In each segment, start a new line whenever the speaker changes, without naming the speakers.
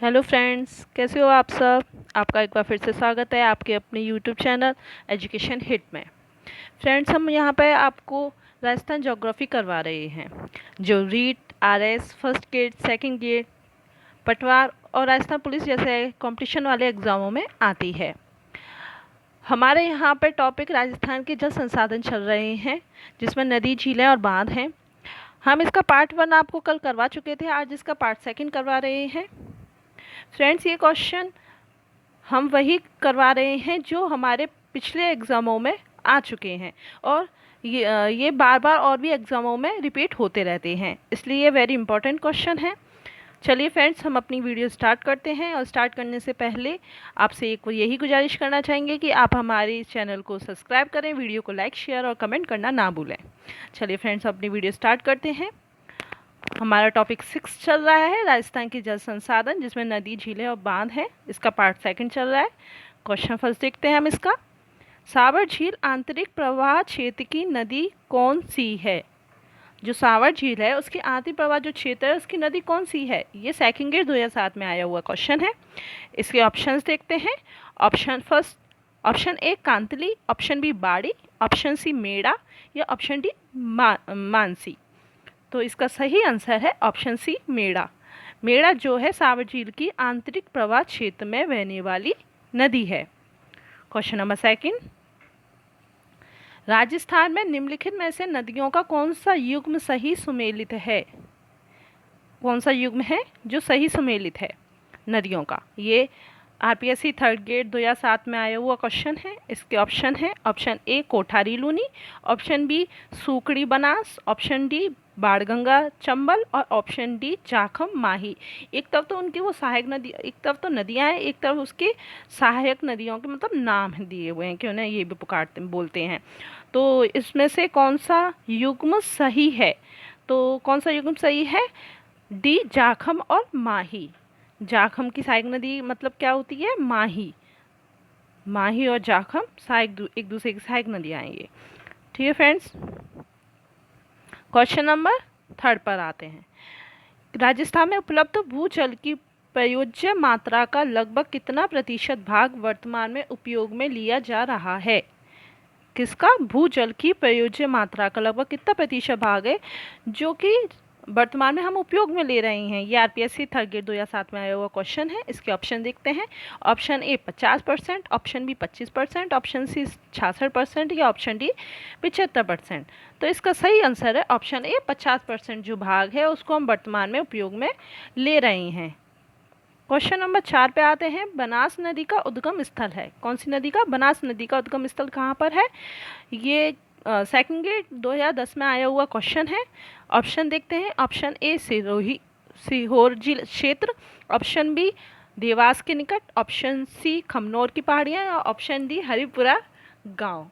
Hello friends, कैसे हो आप सब। आपका एक बार फिर से स्वागत है आपके अपने यूट्यूब चैनल एजुकेशन हिट में। फ्रेंड्स, हम यहाँ पे आपको राजस्थान ज्योग्राफी करवा रहे हैं, जो REET, RS, first grade, second grade, Patwar और राजस्थान पुलिस जैसे कंपटीशन वाले एग्ज़ामों में आती है। हमारे यहाँ पर टॉपिक राजस्थान के जल संसाधन चल रहे हैं, जिसमें नदी, झीलें और बांध हैं। हम इसका पार्ट 1 आपको कल करवा चुके थे, आज इसका पार्ट 2 करवा रहे हैं। फ्रेंड्स, ये क्वेश्चन हम वही करवा रहे हैं जो हमारे पिछले एग्ज़ामों में आ चुके हैं, और ये बार बार और भी एग्ज़ामों में रिपीट होते रहते हैं, इसलिए ये वेरी इंपॉर्टेंट क्वेश्चन है। चलिए फ्रेंड्स, हम अपनी वीडियो स्टार्ट करते हैं, और स्टार्ट करने से पहले आपसे एक यही गुजारिश करना चाहेंगे कि आप हमारे चैनल को सब्सक्राइब करें, वीडियो को लाइक, शेयर और कमेंट करना ना भूलें। चलिए फ्रेंड्स, अपनी वीडियो स्टार्ट करते हैं। हमारा टॉपिक 6 चल रहा है, राजस्थान के जल संसाधन, जिसमें नदी, झीलें और बांध है। इसका पार्ट 2 चल रहा है। क्वेश्चन फर्स्ट देखते हैं हम इसका। सावर झील आंतरिक प्रवाह क्षेत्र की नदी कौन सी है? जो सावर झील है उसकी आंतरिक प्रवाह जो क्षेत्र है उसकी नदी कौन सी है? ये सेकंड गेट 2007 में आया हुआ क्वेश्चन है। इसके ऑप्शंस देखते हैं। Option A Kantli, option B Badi, option C Meda या ऑप्शन डी मानसी। तो इसका सही आंसर है ऑप्शन सी मेड़ा। मेड़ा जो है सावर झील की आंतरिक प्रवाह क्षेत्र में बहने वाली नदी है। क्वेश्चन नंबर 2, राजस्थान में निम्नलिखित में से नदियों का कौन सा युग्म सही सुमेलित है? कौन सा युग्म है जो सही सुमेलित है नदियों का? ये आरपीएससी थर्ड गेट 2007 में आया हुआ क्वेश्चन है। इसके ऑप्शन है, option A Kothari Luni, option B Sukri Banas, option D Banganga Chambal और ऑप्शन डी जाखम माही। एक तरफ तो उनकी वो सहायक नदी, एक तरफ तो नदियां हैं, एक तरफ उसके सहायक नदियों के मतलब नाम दिए हुए हैं कि उन्हें ये भी पुकारते बोलते हैं। तो इसमें से कौन सा युग्म सही है? तो कौन सा युग्म सही है? डी जाखम और माही। जाखम की सहायक नदी मतलब क्या होती है? माही। माही और जाखम एक दूसरे की सहायक नदियाँ हैं ये। ठीक है फ्रेंड्स, क्वेश्चन नंबर 3 पर आते हैं। राजस्थान में उपलब्ध भूजल की प्रयोज्य मात्रा का लगभग कितना प्रतिशत भाग वर्तमान में उपयोग में लिया जा रहा है? किसका? भूजल की प्रयोज्य मात्रा का लगभग कितना प्रतिशत भाग है जो कि वर्तमान में हम उपयोग में ले रहे हैं? ये आरपीएससी थर्ड गेट 2007 में आया हुआ क्वेश्चन है। इसके ऑप्शन देखते हैं। Option A 50%, option B 25%, option C 66% या ऑप्शन डी 75%। तो इसका सही आंसर है ऑप्शन ए 50% जो भाग है उसको हम वर्तमान में उपयोग में ले रहे हैं। क्वेश्चन नंबर 4 पे आते हैं। बनास नदी का उद्गम स्थल है? कौन सी नदी का? बनास नदी का उद्गम स्थल कहाँ पर है? ये सेकंड गेट 2010 में आया हुआ क्वेश्चन है। ऑप्शन देखते हैं। ऑप्शन ए सीहोर जिला क्षेत्र, ऑप्शन बी देवास के निकट, ऑप्शन सी खमनोर की पहाड़ियाँ और ऑप्शन डी हरिपुरा गांव।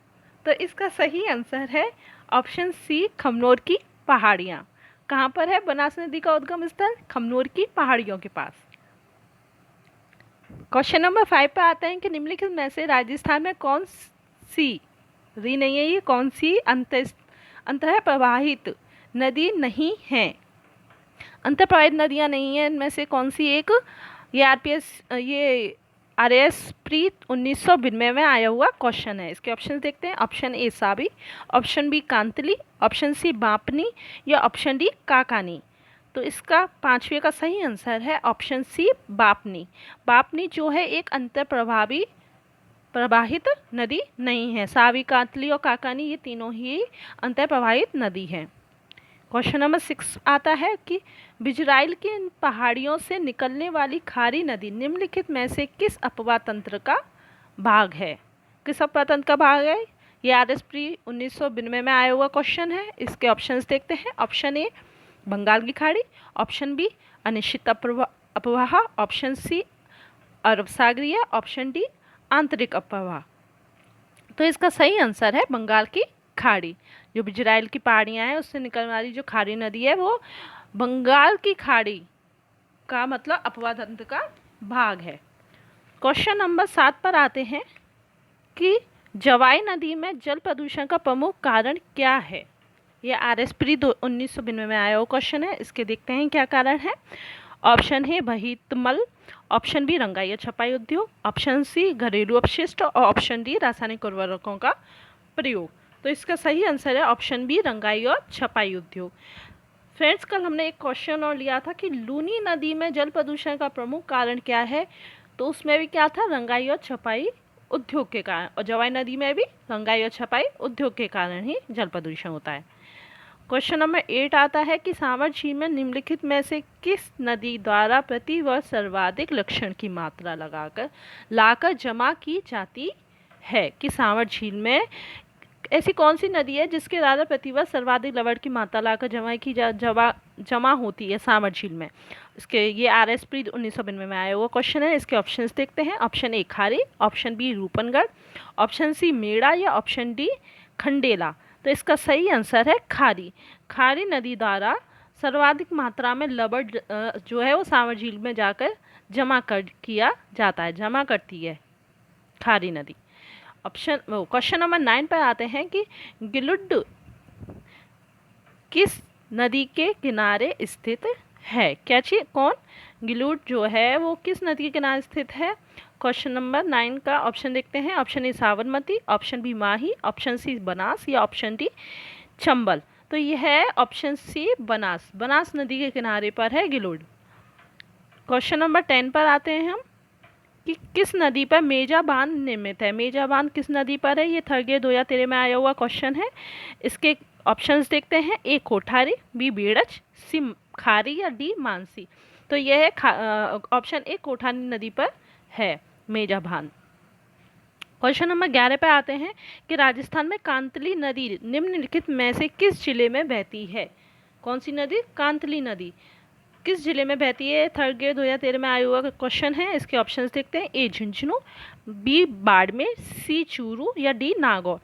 तो इसका सही आंसर है ऑप्शन सी खमनोर की पहाड़ियाँ। कहाँ पर है बनास नदी का उद्गम स्थल? खमनोर की पहाड़ियों के पास। क्वेश्चन नंबर 5 पे आते हैं कि निम्नलिखित में से राजस्थान में कौन सी री नहीं है, ये कौन सी अंतः प्रवाहित नदी नहीं है? अंतः प्रवाहित नदियाँ नहीं है, इनमें से कौन सी एक? ये आरएस प्री 1992 में आया हुआ क्वेश्चन है। इसके ऑप्शन देखते हैं। Option A Sabi, option B Kantli, option C Bapni या ऑप्शन डी काकानी। तो इसका 5वें का सही आंसर है ऑप्शन सी बापनी। बापनी जो है एक अंतर प्रवाहित नदी नहीं है। सावी, कांतली और काकानी ये तीनों ही अंतर प्रवाहित नदी हैं। क्वेश्चन नंबर 6 आता है कि बिजराइल की इन पहाड़ियों से निकलने वाली खारी नदी निम्नलिखित में से किस अपवाह तंत्र का भाग है? किस अपवाह तंत्र का भाग है? ये आरएस प्री 1992 में आया हुआ क्वेश्चन है। इसके ऑप्शंस देखते हैं। ऑप्शन ए बंगाल की खाड़ी, ऑप्शन बी अनिश्चित अपवाह, ऑप्शन सी अरब सागरीय, ऑप्शन डी आंतरिक अपवाह। तो इसका सही आंसर है बंगाल की खाड़ी। जो बिजराइल की पहाड़ियाँ हैं उससे निकलने वाली जो खारी नदी है वो बंगाल की खाड़ी का मतलब अपवाह तंत्र का भाग है। क्वेश्चन नंबर 7 पर आते हैं कि जवाई नदी में जल प्रदूषण का प्रमुख कारण क्या है? ये आरएस प्री 1992 में आया हुआ क्वेश्चन है। इसके देखते हैं क्या कारण है। ऑप्शन है बहितमल, ऑप्शन बी रंगाई और छपाई उद्योग, ऑप्शन सी घरेलू अपशिष्ट और ऑप्शन डी रासायनिक उर्वरकों का प्रयोग। तो इसका सही आंसर है ऑप्शन बी रंगाई और छपाई उद्योग। फ्रेंड्स, कल हमने एक क्वेश्चन और लिया था कि लूनी नदी में जल प्रदूषण का प्रमुख कारण क्या है, तो उसमें भी क्या था, रंगाई और छपाई उद्योग के कारण, और जवाई नदी में भी रंगाई और छपाई उद्योग के कारण ही जल प्रदूषण होता है। क्वेश्चन नंबर 8 आता है कि सावर झील में निम्नलिखित में से किस नदी द्वारा प्रति वर्ष सर्वाधिक लक्षण की मात्रा लाकर जमा की जाती है, कि सावर झील में ऐसी कौन सी नदी है जिसके द्वारा प्रतिवर्ष सर्वाधिक लवण की मात्रा लाकर जमा होती है सावर झील में। इसके ये RS प्री 1992 में आया हुआ क्वेश्चन है। इसके ऑप्शंस देखते हैं। Option A Khari, option B Roopangarh, option C Meda या ऑप्शन डी खंडेला। तो इसका सही आंसर है खारी। खारी नदी द्वारा सर्वाधिक मात्रा में लवण जो है वो सावर झील में जाकर किया जाता है, जमा करती है खारी नदी। क्वेश्चन नंबर 9 पर आते हैं कि गिलुड किस नदी के किनारे स्थित है। क्या चीज कौन, गिलुड जो है वो किस नदी के किनारे स्थित है। क्वेश्चन नंबर 9 का ऑप्शन देखते हैं। Option A Sabarmati, option B Mahi, option C Banas या ऑप्शन डी चंबल। तो यह है ऑप्शन सी बनास। बनास नदी के किनारे पर है गिलुड। क्वेश्चन नंबर 10 पर आते हैं हम कि किस नदी पर मेजा बांध निर्मित है। मेजा बांध किस नदी पर है, ये थर्ड ग्रेड 2013 में आया हुआ क्वेश्चन है। इसके ऑप्शंस देखते हैं। ए कोठारी, बी बेड़च, सी खारी या डी मानसी। तो यह है ऑप्शन ए कोठारी नदी पर है मेजा बांध। क्वेश्चन नंबर 11 पे आते हैं कि राजस्थान में कांतली नदी निम्नलिखित में से किस जिले में बहती है। कौन सी नदी, कांतली नदी किस जिले में बहती है। थर्ड ग्रेड 2013 में आया हुआ क्वेश्चन है। इसके ऑप्शंस देखते हैं। ए झुंझुनू, बी बाड़मेर, सी चूरू या डी नागौर।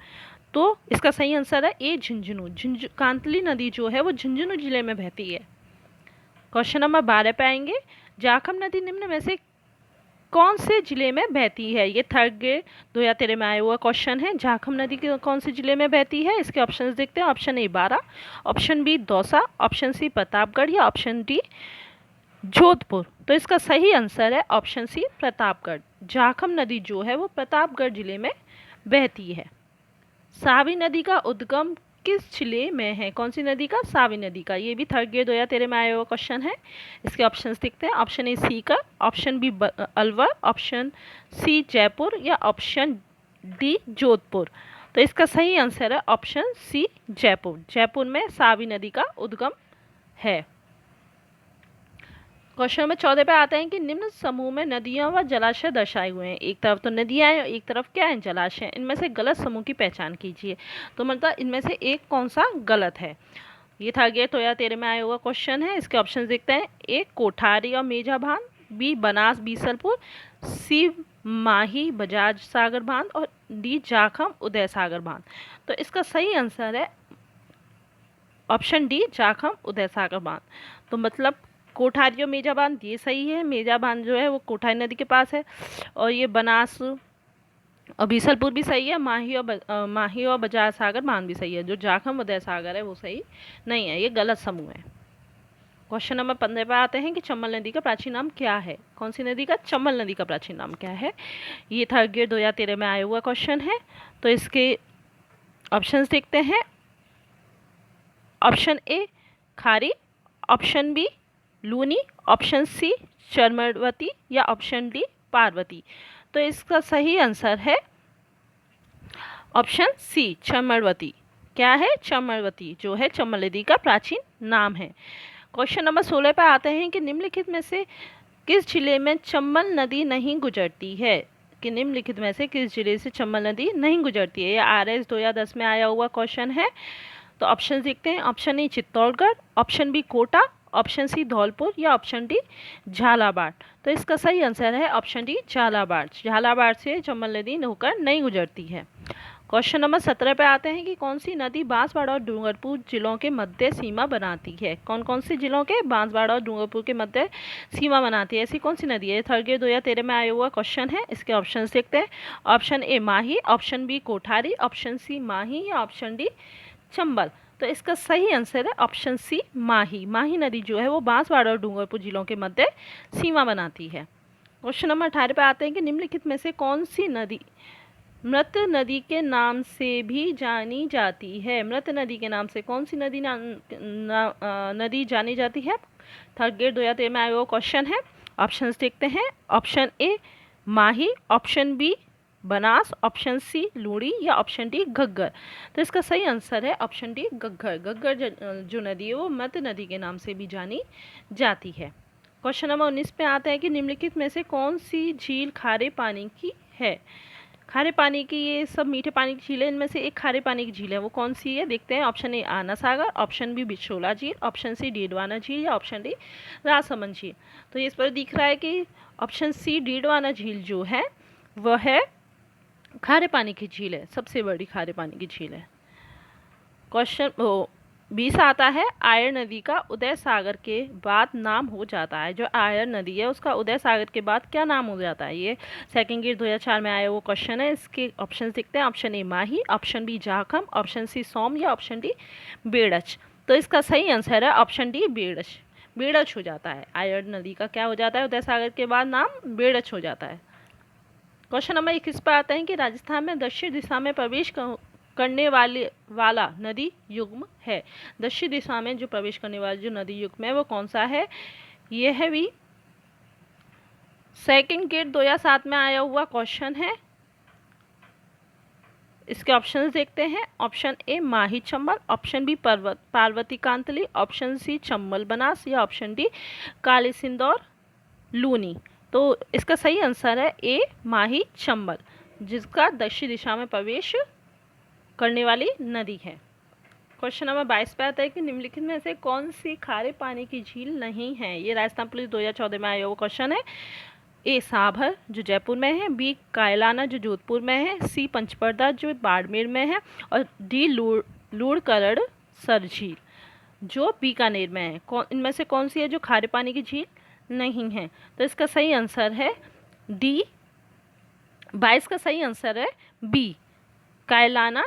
तो इसका सही आंसर है ए झुंझुनू। कांतली नदी जो है वो झुंझुनू जिले में बहती है। क्वेश्चन नंबर 12 पे आएंगे। जाखम नदी निम्न में से कौन से जिले में बहती है। ये थर्ड ग्रेड 2013 में आया हुआ क्वेश्चन है। जाखम नदी कौन से जिले में बहती है। इसके ऑप्शंस देखते हैं। Option A Bara, option B Dausa, option C Pratapgarh या ऑप्शन डी जोधपुर। तो इसका सही आंसर है ऑप्शन सी प्रतापगढ़। जाखम नदी जो है वो प्रतापगढ़ जिले में बहती है। सावी नदी का उद्गम किस जिले में है। कौन सी नदी का, सावी नदी का। ये भी थर्ड ग्रेड 2013 में आया हुआ क्वेश्चन है। इसके ऑप्शंस देखते हैं। Option A Sikar, option B Alwar, option C Jaipur या ऑप्शन डी जोधपुर। तो इसका सही आंसर है ऑप्शन सी जयपुर। जयपुर में सावी नदी का उद्गम है। क्वेश्चन नंबर 14 पे आते हैं कि निम्न समूह में नदियां व जलाशय दर्शाए हुए हैं। एक तरफ तो नदियां हैं और एक तरफ क्या है, जलाशय। इनमें से गलत समूह की पहचान कीजिए। तो मतलब इनमें से एक कौन सा गलत है। ये था गया 2013 में आया हुआ क्वेश्चन है। इसके ऑप्शन देखते हैं। ए कोठारी और मेजा बांध, बी बनास बीसलपुर, सी माही बजाज सागर बांध और डी जाखम उदय सागर बांध। तो इसका सही आंसर है ऑप्शन डी जाखम उदय सागर बांध। तो मतलब कोठारी और मेजा बांध ये सही है। मेजा बांध जो है वो कोठारी नदी के पास है। और ये बनास और बीसलपुर भी सही है। माही और बजाज सागर बांध भी सही है। जो जाखम उदय सागर है वो सही नहीं है, ये गलत समूह है। क्वेश्चन नंबर 15 पर आते हैं कि चंबल नदी का प्राचीन नाम क्या है। कौन सी नदी का, चंबल नदी का प्राचीन नाम क्या है। ये थर्ड ग्रेड 2013 में आया हुआ क्वेश्चन है। तो इसके ऑप्शंस देखते हैं। Option A Khari, option B Luni, option C Charmarvati या ऑप्शन डी पार्वती। तो इसका सही आंसर है ऑप्शन सी चरमरवती। क्या है, चरमरवती जो है चंबल नदी का प्राचीन नाम है। क्वेश्चन नंबर 16 पर आते हैं कि निम्नलिखित में से किस जिले में चंबल नदी नहीं गुजरती है। कि निम्नलिखित में से किस जिले से चंबल नदी नहीं गुजरती है। ये RS 2010 में आया हुआ क्वेश्चन है। तो ऑप्शन देखते हैं। Option A Chittorgarh, option B Kota, option C Dholpur या ऑप्शन डी झालावाड़। तो इसका सही आंसर है ऑप्शन डी झालावाड़। झालावाड़ से चंबल नदी होकर नहीं गुजरती है। क्वेश्चन नंबर 17 पे आते हैं कि कौन सी नदी बांसवाड़ा और डूंगरपुर जिलों के मध्य सीमा बनाती है। कौन कौन से जिलों के, बांसवाड़ा और डूंगरपुर के मध्य सीमा बनाती है। ऐसी कौन सी नदी है। थर्ड ग्रेड 2013 में आया हुआ क्वेश्चन है। इसके ऑप्शन देखते हैं। Option A Mahi, option B Kothari, option C Mahi या ऑप्शन डी चंबल। तो इसका सही आंसर है ऑप्शन सी माही। माही नदी जो है वो बांसवाड़ा और डूंगरपुर जिलों के मध्य सीमा बनाती है। क्वेश्चन नंबर 18 पे आते हैं कि निम्नलिखित में से कौन सी नदी मृत नदी के नाम से भी जानी जाती है। मृत नदी के नाम से कौन सी नदी नदी जानी जाती है। थर्ड ग्रेड 2013 में आया हुआ क्वेश्चन है। ऑप्शंस देखते हैं। Option A Mahi, option B Banas, option C Luri या ऑप्शन डी घग्गर। तो इसका सही आंसर है ऑप्शन डी घग्गर। घग्गर जो नदी है वो मृत नदी के नाम से भी जानी जाती है। क्वेश्चन नंबर 19 पे आता है कि निम्नलिखित में से कौन सी झील खारे पानी की है। खारे पानी की, ये सब मीठे पानी की झील है, इनमें से एक खारे पानी की झील है, वो कौन सी है देखते हैं। ऑप्शन ए आना सागर, ऑप्शन बी बिछोला झील, ऑप्शन सी डीडवाना झील या ऑप्शन डी राजसमंद झील। तो इस पर दिख रहा है कि ऑप्शन सी डीडवाना झील जो है वह है खारे पानी की झील है, सबसे बड़ी खारे पानी की झील है। क्वेश्चन 20 आता है आयर नदी का उदय सागर के बाद नाम हो जाता है। जो आयर नदी है उसका उदय सागर के बाद क्या नाम हो जाता है। ये सेकंड ग्रेड 2004 में आया वो क्वेश्चन है। इसके ऑप्शन दिखते हैं। Option A Mahi, option B Jakham, option C Som या ऑप्शन डी बेड़च। तो इसका सही आंसर है ऑप्शन डी बेड़च। बेड़च हो जाता है। आयर नदी का क्या हो जाता है उदय सागर के बाद नाम बेड़च हो जाता है। क्वेश्चन नंबर 21 पर आता है कि राजस्थान में दक्षिण दिशा में प्रवेश करने वाला नदी युग्म है। दक्षिण दिशा में जो प्रवेश करने वाला जो नदी युग्म है वो कौन सा है। ये है भी सेकंड ग्रेड 2007 में आया हुआ क्वेश्चन है। इसके ऑप्शंस देखते हैं। Option A Mahi Chambal, option B Parvati Kantli, option C Chambal Banas या ऑप्शन डी काली सिंदौर लूनी। तो इसका सही आंसर है ए माही चंबल, जिसका दक्षिण दिशा में प्रवेश करने वाली नदी है। क्वेश्चन नंबर 22 पे आता है कि निम्नलिखित में से कौन सी खारे पानी की झील नहीं है। ये राजस्थान पुलिस 2014 में आया हुआ क्वेश्चन है। ए साभर जो जयपुर में है, बी कायलाना जो जोधपुर में है, सी पंचपर्दा जो बाड़मेर में है और डी लूड़करड़ सर झील जो बीकानेर में है। इनमें से कौन सी है जो खारे पानी की झील नहीं है। तो इसका सही आंसर है डी। 22 का सही आंसर है बी कायलाना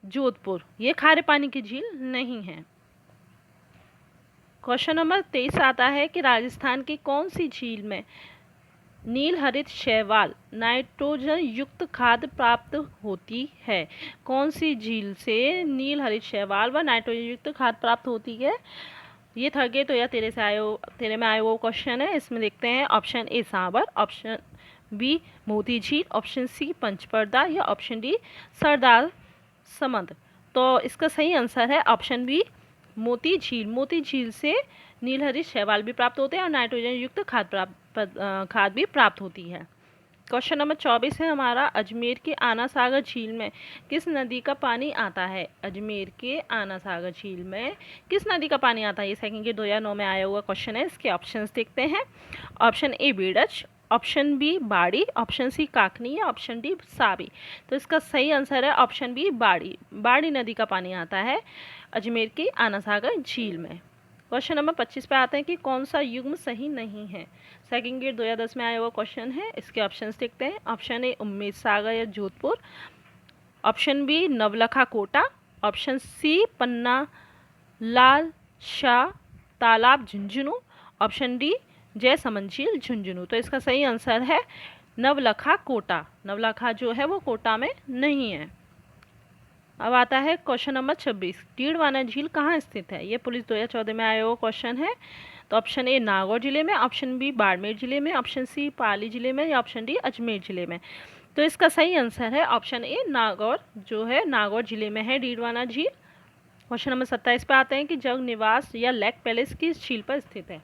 जोधपुर, ये खारे पानी की झील नहीं है। क्वेश्चन नंबर 23 आता है कि राजस्थान की कौन सी झील में नील हरित शैवाल नाइट्रोजन युक्त खाद प्राप्त होती है। कौन सी झील से नील हरित शैवाल व नाइट्रोजन युक्त खाद प्राप्त होती है। ये थर्ड ग्रेड तो या तेरे में आया वो क्वेश्चन है। इसमें देखते हैं। Option A Sambhar, option B Moti Jheel, option C पंचपर्दा या ऑप्शन डी सरदार समंद। तो इसका सही आंसर है ऑप्शन बी मोती झील। मोती झील से नीलहरित शैवाल भी प्राप्त होते हैं और नाइट्रोजन युक्त खाद भी प्राप्त होती है। क्वेश्चन नंबर 24 है हमारा। अजमेर के आना सागर झील में किस नदी का पानी आता है। अजमेर के आना सागर झील में किस नदी का पानी आता है। ये सेकंड ग्रेड 2009 में आया हुआ क्वेश्चन है। इसके ऑप्शंस देखते हैं। Option A Berach, option B Badi, option C Kakni या ऑप्शन डी साबी। तो इसका सही आंसर है ऑप्शन बी बाड़ी। बाड़ी नदी का पानी आता है अजमेर की आना सागर झील में। क्वेश्चन नंबर 25 पे आते हैं कि कौन सा युग्म सही नहीं है। सेकंड ग्रेड 2010 में आया हुआ क्वेश्चन है। इसके ऑप्शंस देखते हैं। ऑप्शन ए उम्मेद सागर या Jodhpur, option B Navlakha Kota, option C Panna Lal Shah Talab Jhunjhunu, option D Jaisamand झील झुंझुनू। तो इसका सही आंसर है नवलखा कोटा। नवलखा जो है वो कोटा में नहीं है। अब आता है क्वेश्चन नंबर 26। डीडवाना झील कहाँ स्थित है। ये पुलिस 2014 में आया हुआ क्वेश्चन है। तो ऑप्शन ए नागौर जिले में, ऑप्शन बी बाड़मेर जिले में, ऑप्शन सी पाली जिले में या ऑप्शन डी अजमेर जिले में। तो इसका सही आंसर है ऑप्शन ए नागौर, जो है नागौर जिले में है डीडवाना झील। क्वेश्चन नंबर 27 पे आते हैं कि जग निवास या लेक पैलेस किस झील पर स्थित है।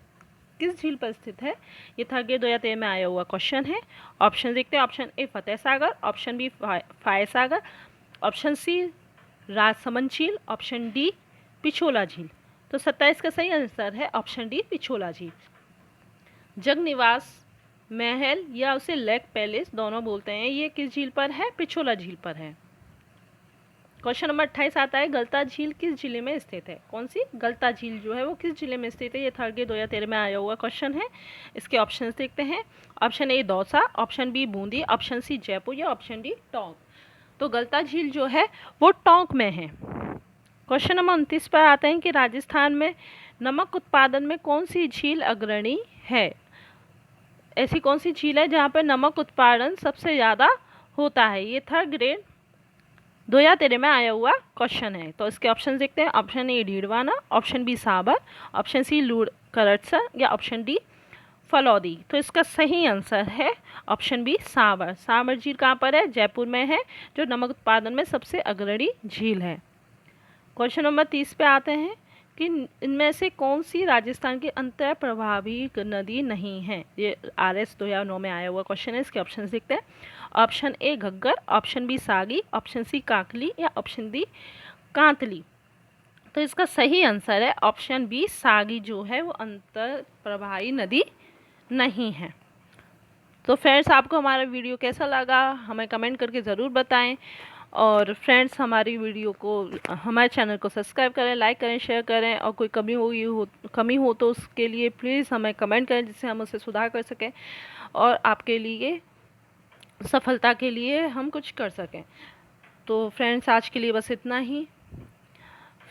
किस झील पर स्थित है। ये थर्ड ग्रेड 2013 में आया हुआ क्वेश्चन है। ऑप्शन देखते हैं। Option A Fateh Sagar, option B Foy Sagar, option C Rajsamand Jheel, option D Pichola झील। तो 27 का सही आंसर है ऑप्शन डी पिछोला झील। जगनिवास महल या उसे लेक पैलेस दोनों बोलते हैं, ये किस झील पर है। पिछोला झील पर है। क्वेश्चन नंबर 28 आता है गलता झील किस जिले में स्थित है। कौन सी गलता झील जो है वो किस जिले में स्थित है। ये थर्ड ग्रेड 2013 में आया हुआ क्वेश्चन है। इसके ऑप्शंस देखते हैं। Option A Dausa, option B Bundi, option C Jaipur या ऑप्शन डी टोंक। तो गलता झील जो है वो टोंक में है। क्वेश्चन नंबर 29 पर आते हैं कि राजस्थान में नमक उत्पादन में कौन सी झील अग्रणी है। ऐसी कौन सी झील है जहाँ पर नमक उत्पादन सबसे ज़्यादा होता है। ये थर्ड ग्रेड 2013 में आया हुआ क्वेश्चन है। तो इसके ऑप्शन देखते हैं। Option A Didwana, option B Sabar, option C Lunkaransar या ऑप्शन डी फलौदी। तो इसका सही आंसर है ऑप्शन बी साबर। साबर झील कहाँ पर है? जयपुर में है, जो नमक उत्पादन में सबसे अग्रणी झील है। क्वेश्चन नंबर 30 पे आते हैं कि इनमें से कौन सी राजस्थान की अंतर प्रभावी नदी नहीं है। ये RS 2009 में आया हुआ क्वेश्चन है। इसके ऑप्शन देखते हैं। Option A Ghaggar, option B Sagi, option C Kakli या ऑप्शन डी कांतली। तो इसका सही आंसर है ऑप्शन बी सागी, जो है वो अंतर प्रवाही नदी नहीं है। तो फ्रेंड्स, आपको हमारा वीडियो कैसा लगा हमें कमेंट करके ज़रूर बताएं। और फ्रेंड्स, हमारी वीडियो को, हमारे चैनल को सब्सक्राइब करें, लाइक करें, शेयर करें। और कोई कमी हो तो उसके लिए प्लीज़ हमें कमेंट करें, जिससे हम उसे सुधार कर सकें और आपके लिए सफलता के लिए हम कुछ कर सकें। तो फ्रेंड्स, आज के लिए बस इतना ही।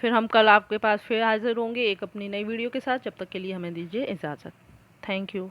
फिर हम कल आपके पास फिर हाजिर होंगे एक अपनी नई वीडियो के साथ। जब तक के लिए हमें दीजिए इजाज़त। Thank you.